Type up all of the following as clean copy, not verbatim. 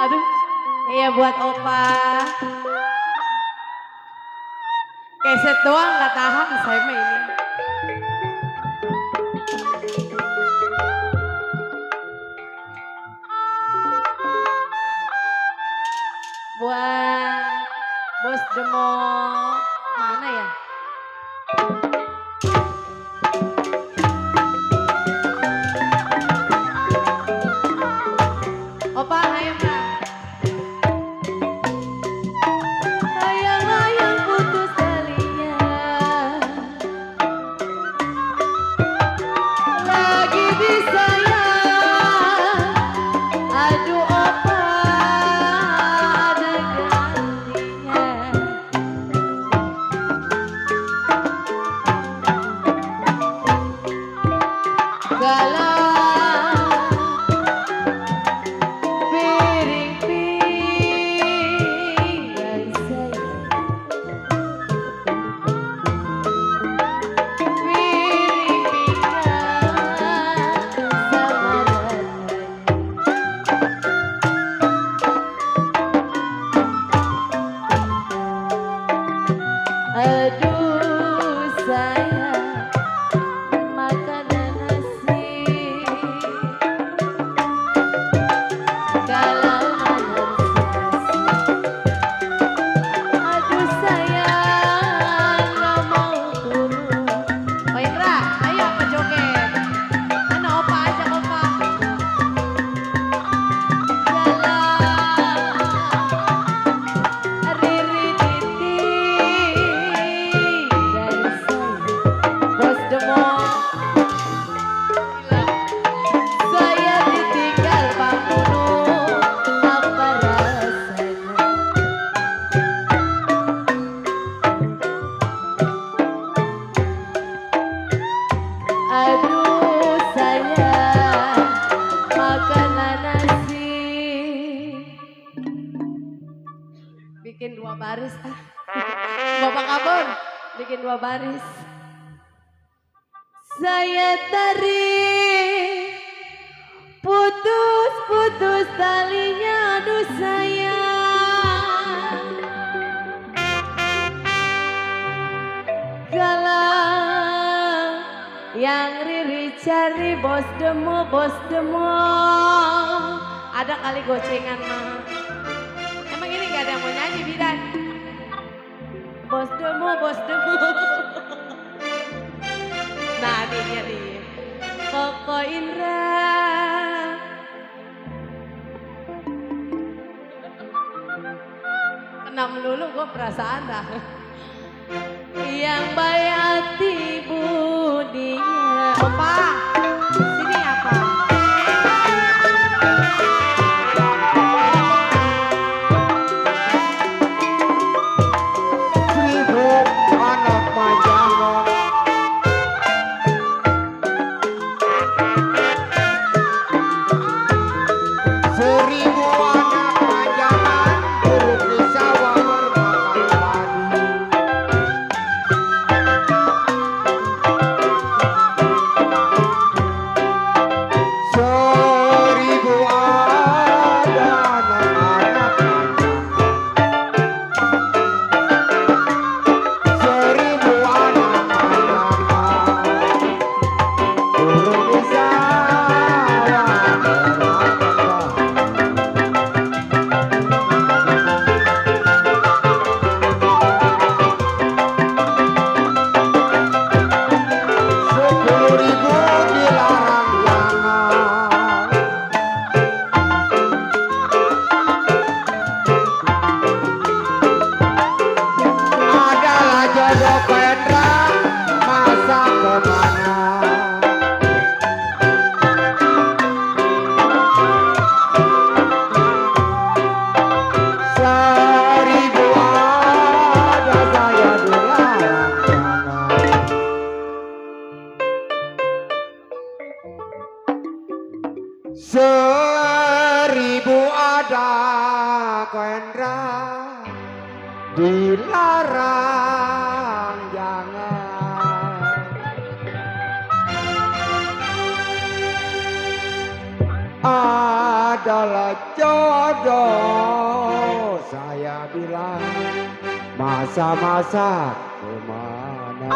Aduh, iya buat opa. Keset doang nggak tahan saya mah ini. Buat bos demo mana ya? Opa, ayo Kak. Layang-layang putus talinya, lagi disayang. Aduh opa, ada gantinya. Galau aduh sayang, makanan nasi kalau nasi. Aduh sayang, gak mau turun. Oh Indra, ayo apa joget? Mana opa, ajak opa. Jalan Riri Titi dari saya bos demo. Saya ditinggal Bang Nunu, apa rasanya? Aduh sayang, makanan nasi. Bikin 2 baris ah. Bapak kabur, bikin 2 baris. Saya tarik, putus talinya, aduh sayang. Galang yang Riri cari bos demo. Ada kali gocengan mah. Emang ini gak ada yang mau nyanyi bidan? Bos demo. Nah dia nih, Koko Indra. Kena melulu gue perasaan dah. Yang baik hati budinya. Opa, sini apa? Seribu anak pajangan, seribu anak pajangan duduk di sawah bermakan padi. Seribu ada anak-anak pajangan, seribu anak pajangan duduk di sawah bermakan padi. Sepuluh ribu dilarang jangan, adalah jodoh Pendra masa kemana. Seribu ada saya dilarang jangan. Seribu ada Kendra dilarang jangan. Adalah jodoh bodoh saya bilang masa-masa kemana.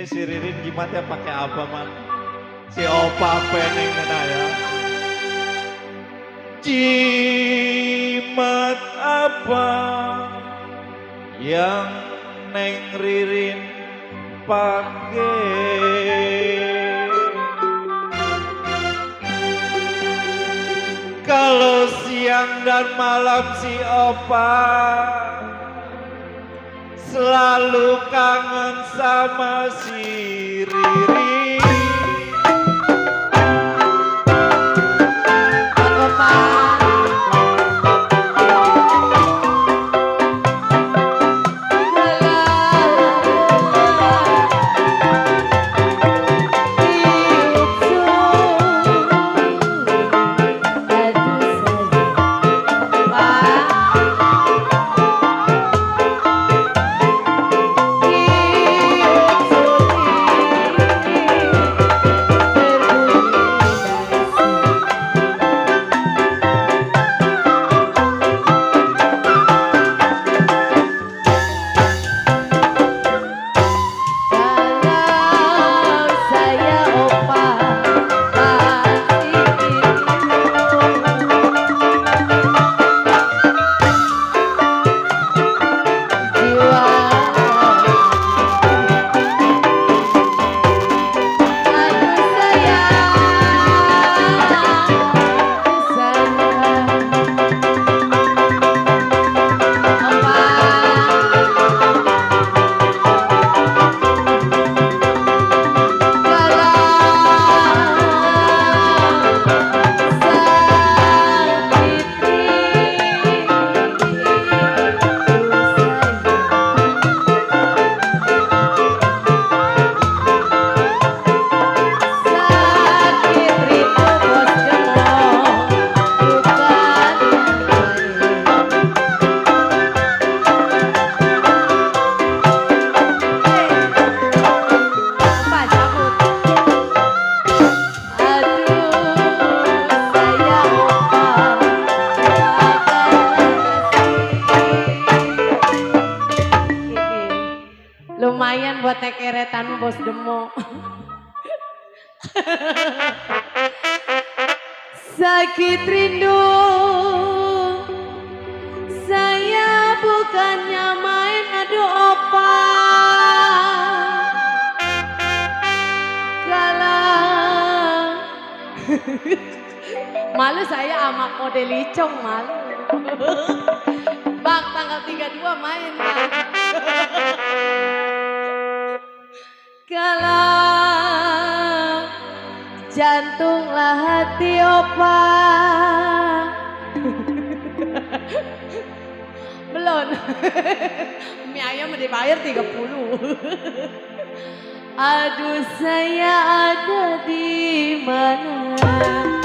Si Ririn gimana ya pakai apa man? Si Opa pening kena ya. Jimat apa yang Neng Ririn pakai? Kalau siang dan malam si Opa selalu kangen sama si Riri. Lumayan buat tekeretan bos demo. Sakit rindu, saya bukannya main adu opa. Kalau malu saya sama model licong malu. Bang tanggal 32 main kan. Kalau jantunglah hati opa. Belum. Mie ayam dibayar 30. Aduh saya ada di mana?